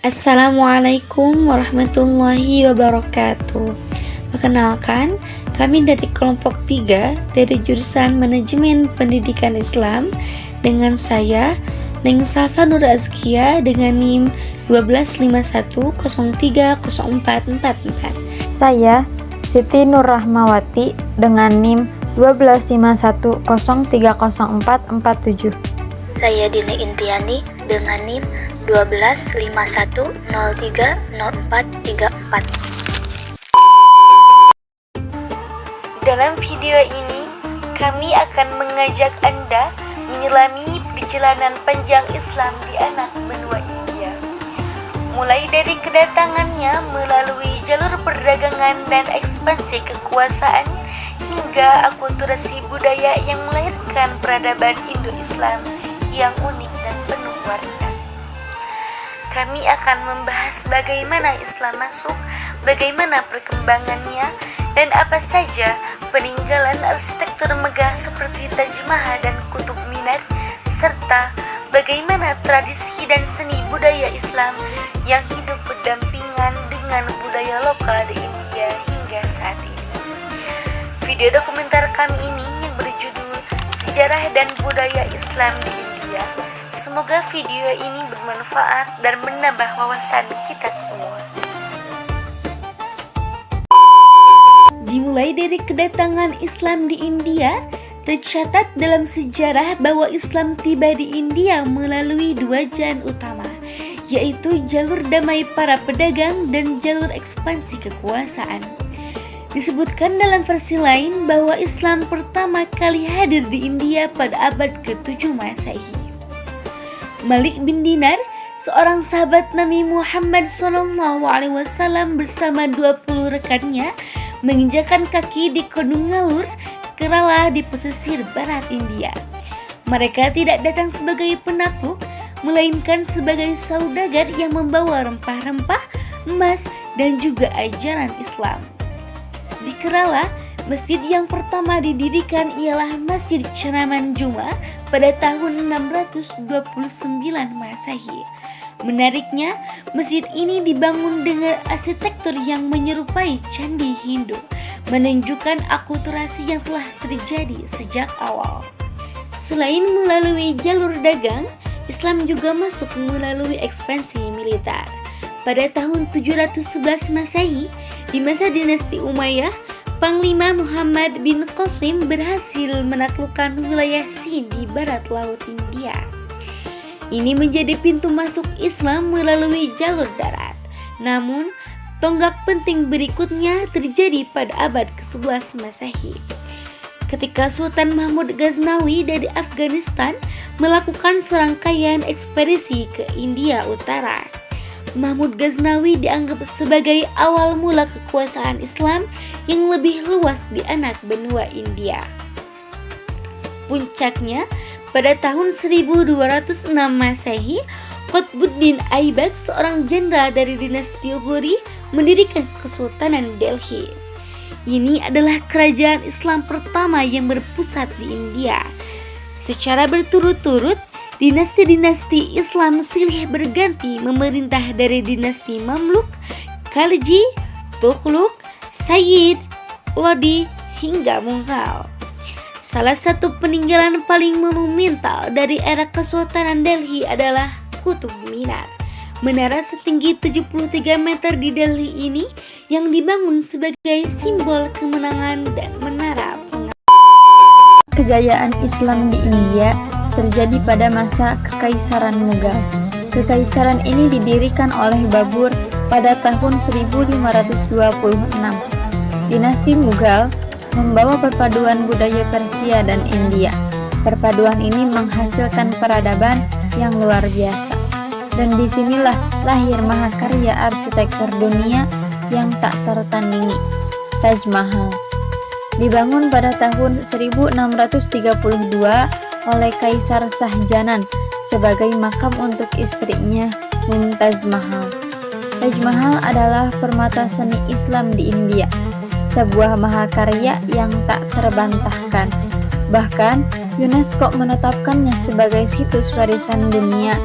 Assalamualaikum warahmatullahi wabarakatuh. Perkenalkan, kami dari kelompok 3 dari jurusan Manajemen Pendidikan Islam dengan saya, Neng Safa Nur Azkia dengan NIM 1251030444. Saya Siti Nur Rahmawati dengan NIM 1251030447. Saya Dini Indriani dengan NIM 1251030434. Dalam video ini, kami akan mengajak Anda menyelami perjalanan panjang Islam di anak benua India. Mulai dari kedatangannya melalui jalur perdagangan dan ekspansi kekuasaan hingga akulturasi budaya yang melahirkan peradaban Indo-Islam yang unik dan penuh warna. Kami akan membahas bagaimana Islam masuk, bagaimana perkembangannya, dan apa saja peninggalan arsitektur megah seperti Taj Mahal dan Kutub Minar, serta bagaimana tradisi dan seni budaya Islam yang hidup berdampingan dengan budaya lokal di India hingga saat ini. Video dokumenter kami ini yang berjudul Sejarah dan Budaya Islam di India. Semoga video ini bermanfaat dan menambah wawasan kita semua. Dimulai dari kedatangan Islam di India, tercatat dalam sejarah bahwa Islam tiba di India melalui dua jalan utama, yaitu jalur damai para pedagang dan jalur ekspansi kekuasaan. Disebutkan dalam versi lain bahwa Islam pertama kali hadir di India pada abad ke-7 Masehi. Malik bin Dinar, seorang sahabat Nabi Muhammad SAW bersama 20 rekannya menginjakan kaki di Kodung Ngalur, Kerala di pesisir barat India. Mereka tidak datang sebagai penakluk, melainkan sebagai saudagar yang membawa rempah-rempah, emas, dan juga ajaran Islam. Di Kerala, masjid yang pertama didirikan ialah Masjid Cenaman Juma pada tahun 629 Masehi. Menariknya, masjid ini dibangun dengan arsitektur yang menyerupai candi Hindu, menunjukkan akulturasi yang telah terjadi sejak awal. Selain melalui jalur dagang, Islam juga masuk melalui ekspansi militer. Pada tahun 711 Masehi, di masa dinasti Umayyah, Panglima Muhammad bin Qasim berhasil menaklukkan wilayah Sind di barat laut India. Ini menjadi pintu masuk Islam melalui jalur darat. Namun, tonggak penting berikutnya terjadi pada abad ke-11 Masehi. Ketika Sultan Mahmud Ghaznawi dari Afghanistan melakukan serangkaian ekspedisi ke India Utara. Mahmud Ghaznawi dianggap sebagai awal mula kekuasaan Islam yang lebih luas di anak benua India. Puncaknya, pada tahun 1206 Masehi, Qutbuddin Aibak, seorang jenderal dari dinasti Ghuri, mendirikan Kesultanan Delhi. Ini adalah kerajaan Islam pertama yang berpusat di India. Secara berturut-turut, dinasti-dinasti Islam silih berganti memerintah dari dinasti Mamluk, Khalji, Tughlaq, Sayyid, Lodi, hingga Mughal. Salah satu peninggalan paling monumental dari era Kesultanan Delhi adalah Kutub Minar. Menara setinggi 73 meter di Delhi ini yang dibangun sebagai simbol kemenangan dan menara pengawas. Kejayaan Islam di India terjadi pada masa Kekaisaran Mughal. Kekaisaran ini didirikan oleh Babur pada tahun 1526. Dinasti Mughal membawa perpaduan budaya Persia dan India. Perpaduan ini menghasilkan peradaban yang luar biasa. Dan disinilah lahir mahakarya arsitektur dunia yang tak tertandingi, Taj Mahal. Dibangun pada tahun 1632 oleh Kaisar Shahjahan sebagai makam untuk istrinya Mumtaz Mahal. Taj Mahal adalah permata seni Islam di India, sebuah mahakarya yang tak terbantahkan. Bahkan UNESCO menetapkannya sebagai situs warisan dunia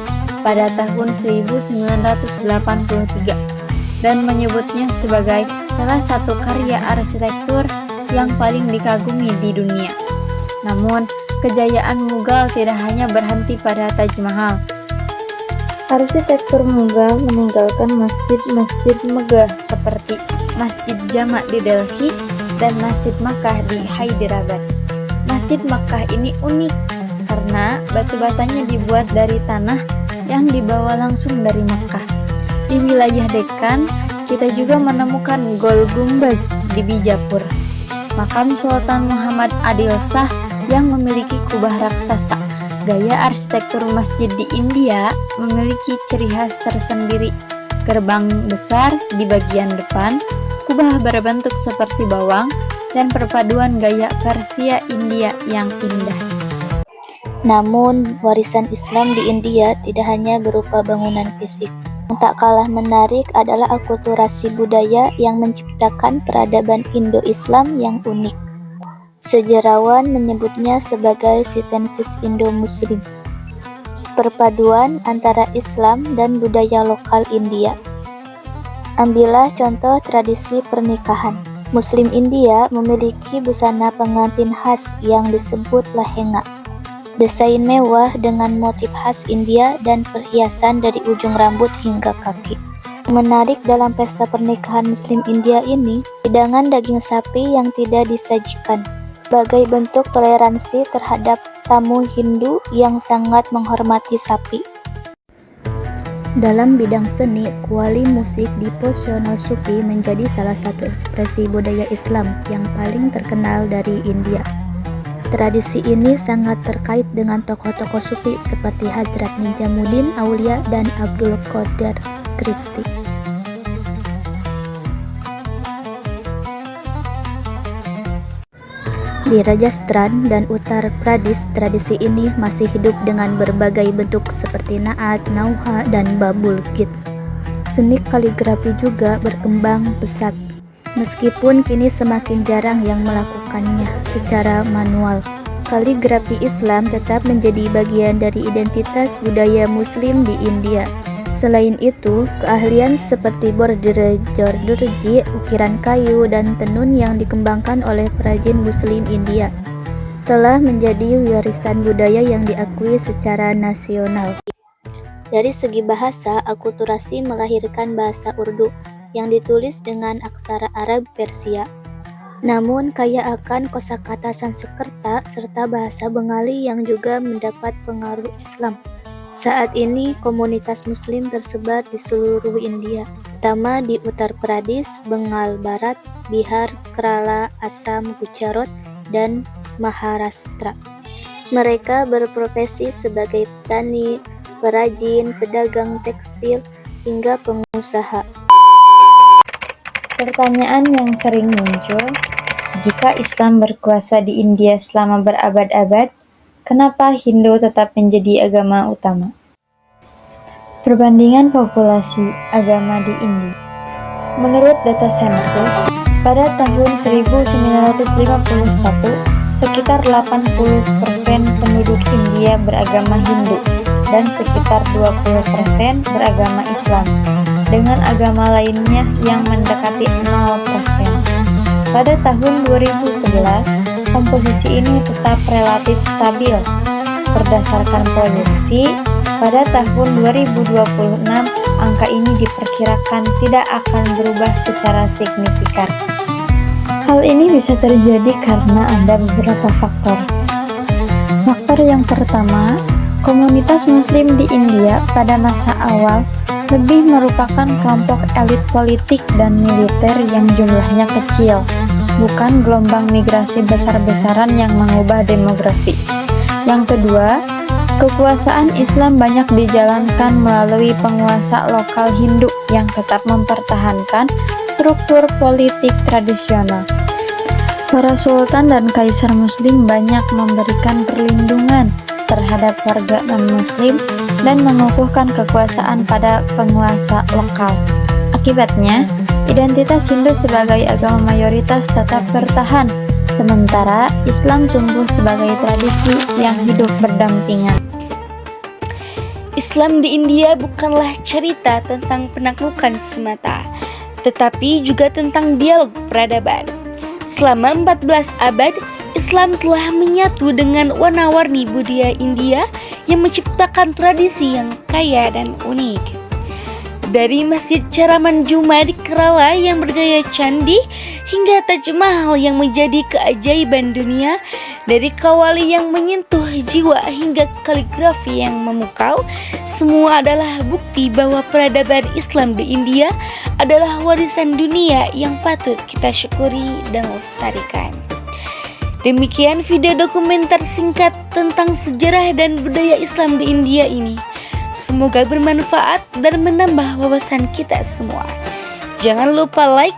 pada tahun 1983 dan menyebutnya sebagai salah satu karya arsitektur yang paling dikagumi di dunia. Namun, kejayaan Mughal tidak hanya berhenti pada Taj Mahal. Arsitektur Mughal meninggalkan masjid-masjid megah seperti Masjid Jama di Delhi dan Masjid Makkah di Hyderabad. Masjid Makkah ini unik karena batu-batanya dibuat dari tanah yang dibawa langsung dari Makkah. Di wilayah Deccan, kita juga menemukan Gol Gumbaz di Bijapur, makam Sultan Muhammad Adil Shah yang memiliki kubah raksasa. Gaya arsitektur masjid di India memiliki ciri khas tersendiri. Gerbang besar di bagian depan, kubah berbentuk seperti bawang, dan perpaduan gaya Persia India yang indah. Namun, warisan Islam di India tidak hanya berupa bangunan fisik. Yang tak kalah menarik adalah akulturasi budaya yang menciptakan peradaban Indo-Islam yang unik. Sejarawan menyebutnya sebagai sintesis Indo-Muslim, perpaduan antara Islam dan budaya lokal India. Ambillah contoh tradisi pernikahan. Muslim India memiliki busana pengantin khas yang disebut lehenga. Desain mewah dengan motif khas India dan perhiasan dari ujung rambut hingga kaki. Menarik dalam pesta pernikahan Muslim India ini, hidangan daging sapi yang tidak disajikan, sebagai bentuk toleransi terhadap tamu Hindu yang sangat menghormati sapi. Dalam bidang seni, kuali musik devosional Sufi menjadi salah satu ekspresi budaya Islam yang paling terkenal dari India. Tradisi ini sangat terkait dengan tokoh-tokoh Sufi seperti Hazrat Nijamuddin Aulia dan Abdul Qadir Chishti. Di Rajasthan dan Uttar Pradesh, tradisi ini masih hidup dengan berbagai bentuk seperti naat, nauha, dan babul git. Seni kaligrafi juga berkembang pesat, meskipun kini semakin jarang yang melakukannya secara manual. Kaligrafi Islam tetap menjadi bagian dari identitas budaya Muslim di India. Selain itu, keahlian seperti bordir Jordurji, ukiran kayu, dan tenun yang dikembangkan oleh perajin Muslim India telah menjadi warisan budaya yang diakui secara nasional. Dari segi bahasa, akulturasi melahirkan bahasa Urdu yang ditulis dengan aksara Arab Persia. Namun kaya akan kosakata Sanskerta serta bahasa Bengali yang juga mendapat pengaruh Islam. Saat ini komunitas Muslim tersebar di seluruh India, terutama di Uttar Pradesh, Bengal Barat, Bihar, Kerala, Assam, Gujarat, dan Maharashtra. Mereka berprofesi sebagai petani, perajin, pedagang tekstil, hingga pengusaha. Pertanyaan yang sering muncul, jika Islam berkuasa di India selama berabad-abad, kenapa Hindu tetap menjadi agama utama? Perbandingan populasi agama di India. Menurut data sensus, pada tahun 1951, sekitar 80% penduduk India beragama Hindu dan sekitar 20% beragama Islam, dengan agama lainnya yang mendekati 0%. Pada tahun 2011, komposisi ini tetap relatif stabil. Berdasarkan proyeksi, pada tahun 2026, angka ini diperkirakan tidak akan berubah secara signifikan. Hal ini bisa terjadi karena ada beberapa faktor. Faktor yang pertama, komunitas Muslim di India pada masa awal lebih merupakan kelompok elit politik dan militer yang jumlahnya kecil, bukan gelombang migrasi besar-besaran yang mengubah demografi. Yang kedua, kekuasaan Islam banyak dijalankan melalui penguasa lokal Hindu yang tetap mempertahankan struktur politik tradisional. Para sultan dan kaisar Muslim banyak memberikan perlindungan terhadap warga non-Muslim dan mengukuhkan kekuasaan pada penguasa lokal. Akibatnya, identitas Hindu sebagai agama mayoritas tetap bertahan, sementara Islam tumbuh sebagai tradisi yang hidup berdampingan. Islam di India bukanlah cerita tentang penaklukan semata, tetapi juga tentang dialog peradaban. Selama 14 abad, Islam telah menyatu dengan warna-warni budaya India yang menciptakan tradisi yang kaya dan unik. Dari Masjid Charamanjuma di Kerala yang bergaya candi hingga Taj Mahal yang menjadi keajaiban dunia, dari kawali yang menyentuh jiwa hingga kaligrafi yang memukau, semua adalah bukti bahwa peradaban Islam di India adalah warisan dunia yang patut kita syukuri dan lestarikan. Demikian video dokumenter singkat tentang sejarah dan budaya Islam di India ini. Semoga bermanfaat dan menambah wawasan kita semua. Jangan lupa like,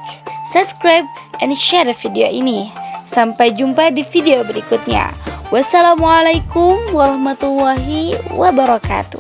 subscribe, and share video ini. Sampai jumpa di video berikutnya. Wassalamualaikum warahmatullahi wabarakatuh.